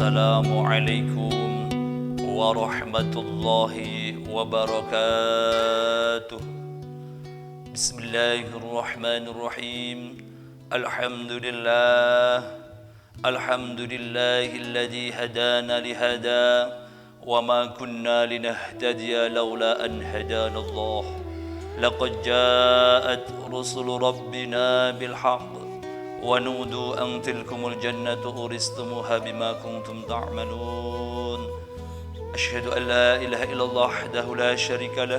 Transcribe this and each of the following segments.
Assalamualaikum warahmatullahi wabarakatuh. Bismillahirrahmanirrahim. Alhamdulillahilladzi hadana lihada wa ma kunna linahtadiya laula an hadanallah. Laqad ja'at rusulu rabbina bil haqq wa nudu an tilkumul jannatu uristumuha bima kuntum ta'malun. Asyhadu an la ilaha illallah wahdahu la syarika lah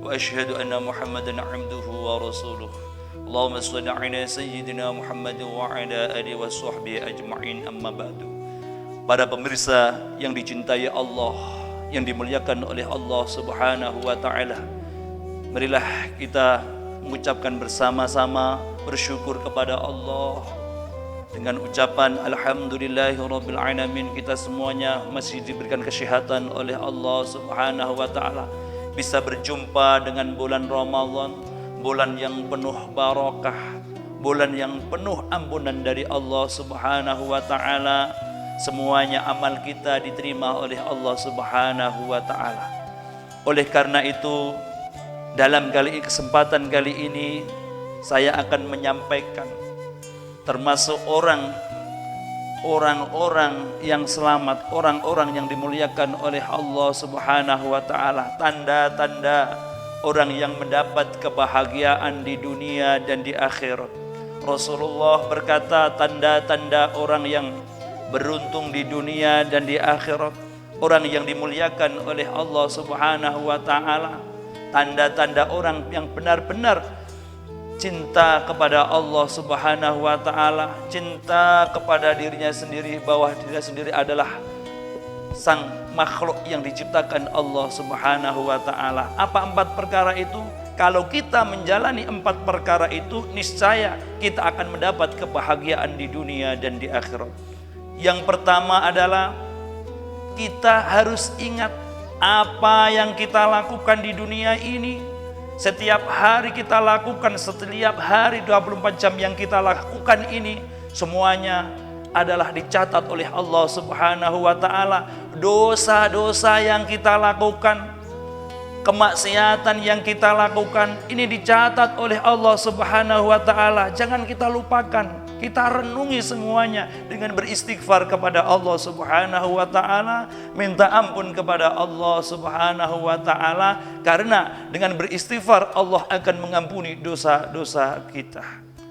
wa asyhadu anna Muhammadan 'abduhu wa rasuluh. Allahumma shalli 'ala sayyidina Muhammad wa 'ala alihi wa sahbihi ajma'in, amma ba'du. Para pemirsa yang dicintai Allah, yang dimuliakan oleh Allah Subhanahu wa taala, marilah kita mengucapkan bersama-sama bersyukur kepada Allah dengan ucapan alhamdulillahirabbil alamin. Kita semuanya masih diberikan kesehatan oleh Allah Subhanahu wa taala, bisa berjumpa dengan bulan Ramadan, bulan yang penuh barakah, bulan yang penuh ampunan dari Allah Subhanahu wa taala. Semuanya amal kita diterima oleh Allah Subhanahu wa taala. Oleh karena itu, dalam kesempatan kali ini saya akan menyampaikan termasuk orang-orang yang selamat, orang-orang yang dimuliakan oleh Allah Subhanahu wa taala, tanda-tanda orang yang mendapat kebahagiaan di dunia dan di akhirat. Rasulullah berkata, tanda-tanda orang yang beruntung di dunia dan di akhirat, orang yang dimuliakan oleh Allah Subhanahu wa taala, tanda-tanda orang yang benar-benar cinta kepada Allah Subhanahu wa taala, cinta kepada dirinya sendiri, bahwa dirinya sendiri adalah sang makhluk yang diciptakan Allah Subhanahu wa taala. Apa 4 perkara itu? Kalau kita menjalani 4 perkara itu, niscaya kita akan mendapat kebahagiaan di dunia dan di akhirat. Yang pertama adalah kita harus ingat apa yang kita lakukan di dunia ini. Setiap hari kita lakukan, setiap hari 24 jam yang kita lakukan ini, semuanya adalah dicatat oleh Allah Subhanahu wa taala. Dosa-dosa yang kita lakukan, kemaksiatan yang kita lakukan, ini dicatat oleh Allah Subhanahu wa taala. Jangan kita lupakan, kita renungi semuanya dengan beristighfar kepada Allah Subhanahu wa taala, minta ampun kepada Allah Subhanahu wa taala, karena dengan beristighfar Allah akan mengampuni dosa-dosa kita.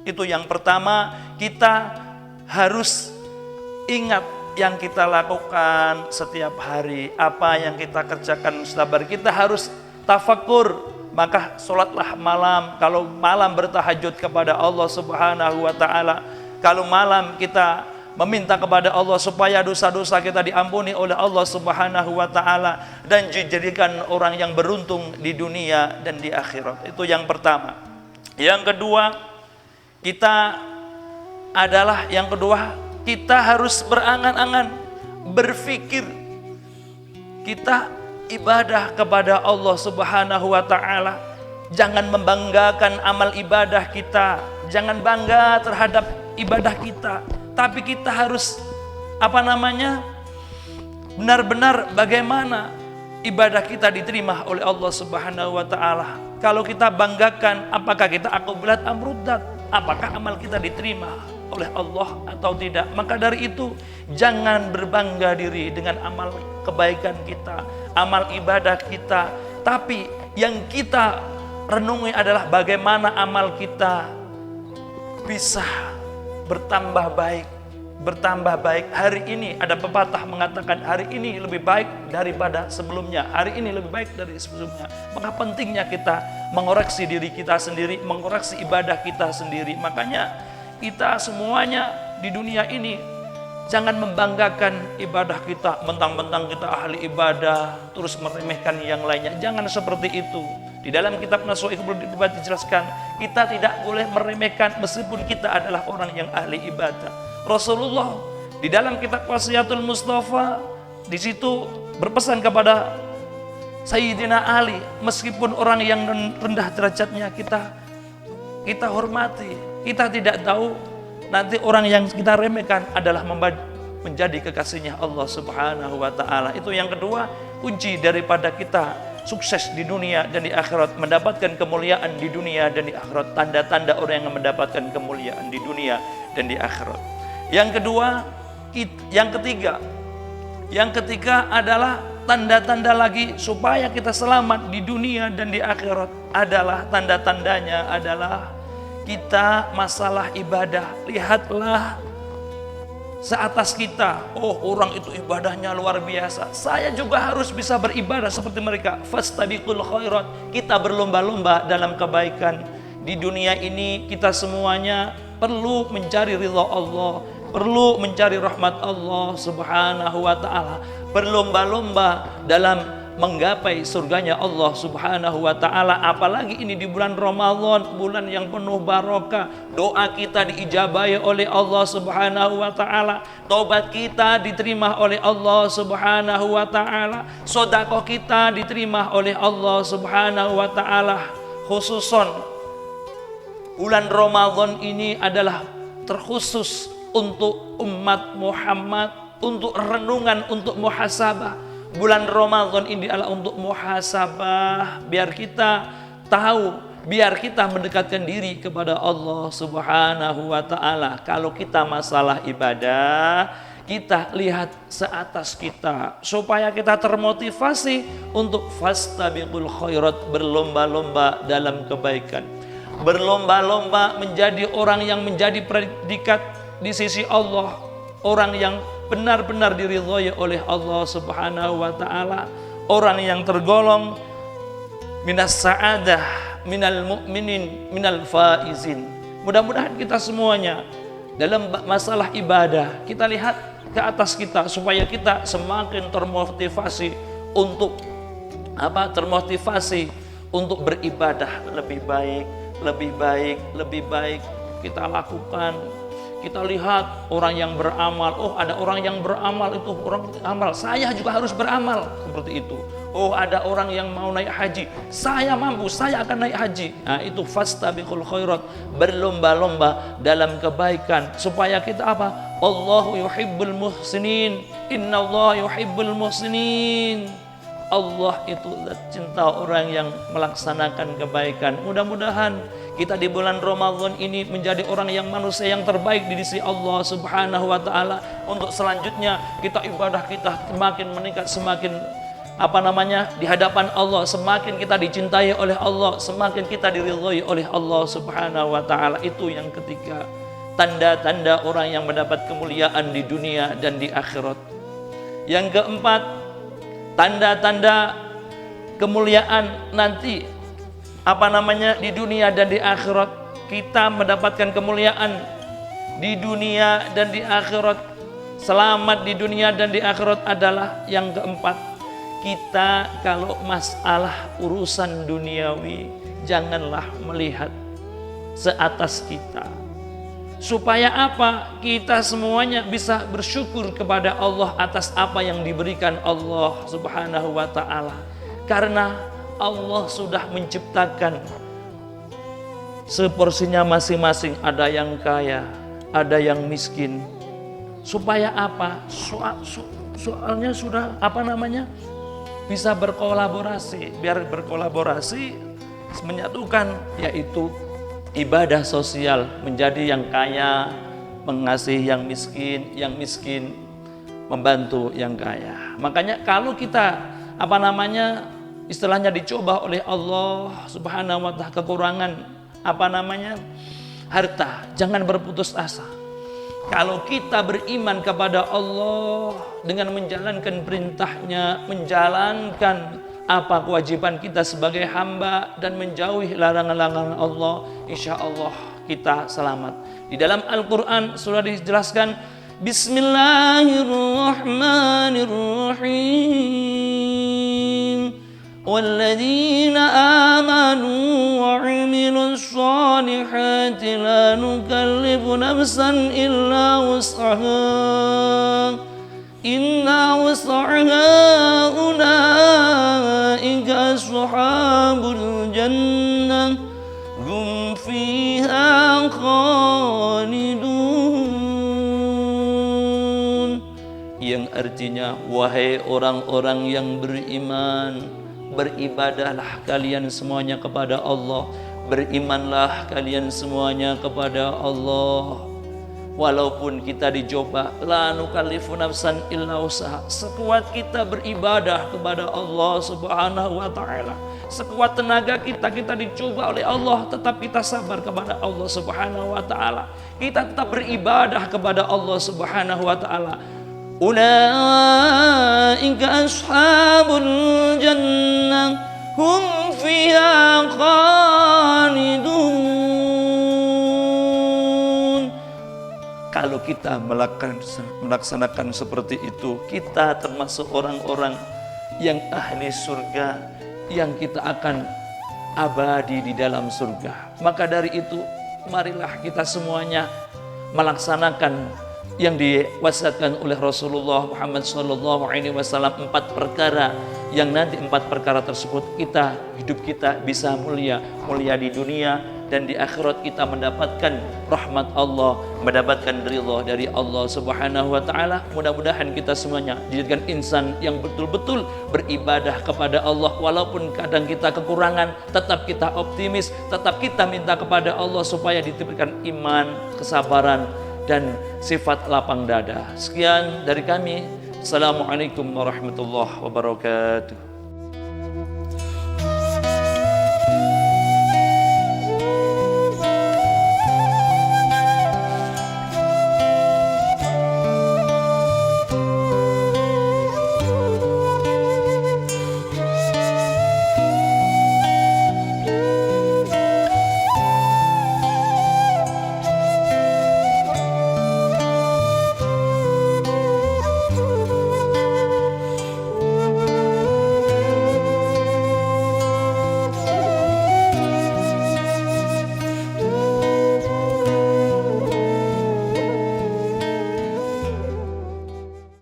Itu yang pertama, kita harus ingat yang kita lakukan setiap hari, apa yang kita kerjakan setiap hari. Kita harus tafakur, maka sholatlah malam. Kalau malam bertahajud kepada Allah Subhanahu wa taala, kalau malam kita meminta kepada Allah supaya dosa-dosa kita diampuni oleh Allah Subhanahu wa taala dan dijadikan orang yang beruntung di dunia dan di akhirat. Itu yang pertama. Yang kedua, kita harus berangan-angan, berpikir kita ibadah kepada Allah Subhanahu wa taala. Jangan membanggakan amal ibadah kita, jangan bangga terhadap ibadah kita, tapi kita harus benar-benar bagaimana ibadah kita diterima oleh Allah Subhanahu wa taala. Kalau kita banggakan, apakah kita aqbalat amruddat, apakah amal kita diterima oleh Allah atau tidak? Maka dari itu, jangan berbangga diri dengan amal kebaikan kita, amal ibadah kita, tapi yang kita renungi adalah bagaimana amal kita bisa bertambah baik. Hari ini ada pepatah mengatakan hari ini lebih baik daripada sebelumnya, hari ini lebih baik dari sebelumnya. Maka pentingnya kita mengoreksi diri kita sendiri, mengoreksi ibadah kita sendiri. Makanya kita semuanya di dunia ini jangan membanggakan ibadah kita, mentang-mentang kita ahli ibadah terus meremehkan yang lainnya. Jangan seperti itu. Di dalam kitab Nasuh dijelaskan, kita tidak boleh meremehkan meskipun kita adalah orang yang ahli ibadah. Rasulullah di dalam kitab Wasiyatul Mustafa di situ berpesan kepada Sayyidina Ali, meskipun orang yang rendah derajatnya kita hormati, kita tidak tahu nanti orang yang kita remehkan adalah menjadi kekasihnya Allah Subhanahu wa taala. Itu yang kedua, kunci daripada kita sukses di dunia dan di akhirat, mendapatkan kemuliaan di dunia dan di akhirat. Tanda-tanda orang yang mendapatkan kemuliaan di dunia dan di akhirat. Yang kedua, yang ketiga adalah tanda-tanda lagi supaya kita selamat di dunia dan di akhirat adalah tanda-tandanya adalah kita masalah ibadah. Lihatlah seatas kita, oh orang itu ibadahnya luar biasa, saya juga harus bisa beribadah seperti mereka. Fastabiqul khairat, kita berlomba-lomba dalam kebaikan. Di dunia ini kita semuanya perlu mencari ridha Allah, perlu mencari rahmat Allah Subhanahu wa ta'ala, berlomba-lomba dalam menggapai surganya Allah Subhanahu wa ta'ala. Apalagi ini di bulan Ramadan, bulan yang penuh barokah. Doa kita diijabahi oleh Allah Subhanahu wa ta'ala, taubat kita diterima oleh Allah Subhanahu wa ta'ala, sedekah kita diterima oleh Allah Subhanahu wa ta'ala. Khususon bulan Ramadan ini adalah terkhusus untuk umat Muhammad, untuk renungan, untuk muhasabah. Bulan Ramadan ini adalah untuk muhasabah, biar kita tahu, biar kita mendekatkan diri kepada Allah Subhanahu wa ta'ala. Kalau kita masalah ibadah, kita lihat seatas kita supaya kita termotivasi untuk fastabiqul khairat, berlomba-lomba dalam kebaikan, berlomba-lomba menjadi orang yang menjadi predikat di sisi Allah, orang yang benar-benar diridhoi oleh Allah Subhanahu wa ta'ala, orang yang tergolong minas sa'adah, minal mu'minin, minal faizin. Mudah-mudahan kita semuanya dalam masalah ibadah, kita lihat ke atas kita supaya kita semakin termotivasi untuk termotivasi untuk beribadah lebih baik, lebih baik, lebih baik kita lakukan. Kita lihat orang yang beramal, oh ada orang yang beramal, itu orang amal, saya juga harus beramal seperti itu. Oh ada orang yang mau naik haji, saya mampu, saya akan naik haji. Nah itu fastabiqul khairat, berlomba-lomba dalam kebaikan supaya kita apa? Allahu yuhibbul muhsinin, innallaha yuhibbul muhsinin. Allah itu cinta orang yang melaksanakan kebaikan. Mudah-mudahan kita di bulan Ramadan ini menjadi orang yang manusia yang terbaik di sisi Allah Subhanahu wa ta'ala. Untuk selanjutnya kita ibadah kita semakin meningkat, semakin di hadapan Allah, semakin kita dicintai oleh Allah, semakin kita diridhoi oleh Allah Subhanahu wa ta'ala. Itu yang ketiga, tanda-tanda orang yang mendapat kemuliaan di dunia dan di akhirat. Yang keempat, tanda-tanda kemuliaan nanti di dunia dan di akhirat. Kita mendapatkan kemuliaan di dunia dan di akhirat, selamat di dunia dan di akhirat adalah yang keempat. Kita kalau masalah urusan duniawi, janganlah melihat seatas kita. Supaya apa? Kita semuanya bisa bersyukur kepada Allah atas apa yang diberikan Allah Subhanahu wa ta'ala. Karena Allah sudah menciptakan seporsinya masing-masing, ada yang kaya, ada yang miskin. Supaya apa? Soalnya sudah bisa berkolaborasi, biar berkolaborasi menyatukan, yaitu ibadah sosial, menjadi yang kaya mengasihi yang miskin membantu yang kaya. Makanya kalau kita istilahnya dicoba oleh Allah Subhanahu wa ta'ala kekurangan harta, jangan berputus asa. Kalau kita beriman kepada Allah dengan menjalankan perintahnya, menjalankan apa kewajiban kita sebagai hamba dan menjauhi larangan-larangan Allah, insya Allah kita selamat. Di dalam Al-Quran sudah dijelaskan, Bismillahirrahmanirrahim, walladzina amanu wa 'amilus solihati la nukallifu nafsan illa wus'aha inna wus'aha ulaika ashabul jannah hum fiha khalidun. artinya wahai orang-orang yang beriman, beribadahlah kalian semuanya kepada Allah, berimanlah kalian semuanya kepada Allah. Walaupun kita dicoba, la nukallifu nafsan illa usaha, sekuat kita beribadah kepada Allah Subhanahu wa taala, sekuat tenaga kita dicoba oleh Allah, tetap kita sabar kepada Allah Subhanahu wa taala, kita tetap beribadah kepada Allah Subhanahu wa taala. Ulaika ashabul jannah hum fiha khalidun. Kalau kita melaksanakan seperti itu, kita termasuk orang-orang yang ahli surga, yang kita akan abadi di dalam surga. Maka dari itu, marilah kita semuanya melaksanakan yang diwasiatkan oleh Rasulullah Muhammad SAW, 4 perkara, yang nanti 4 perkara tersebut hidup kita bisa mulia di dunia, dan di akhirat kita mendapatkan rahmat Allah, mendapatkan ridha dari Allah Subhanahu wa taala. Mudah-mudahan kita semuanya dijadikan insan yang betul-betul beribadah kepada Allah, walaupun kadang kita kekurangan, tetap kita optimis, tetap kita minta kepada Allah supaya diberikan iman, kesabaran, dan sifat lapang dada. Sekian dari kami. Assalamualaikum warahmatullahi wabarakatuh.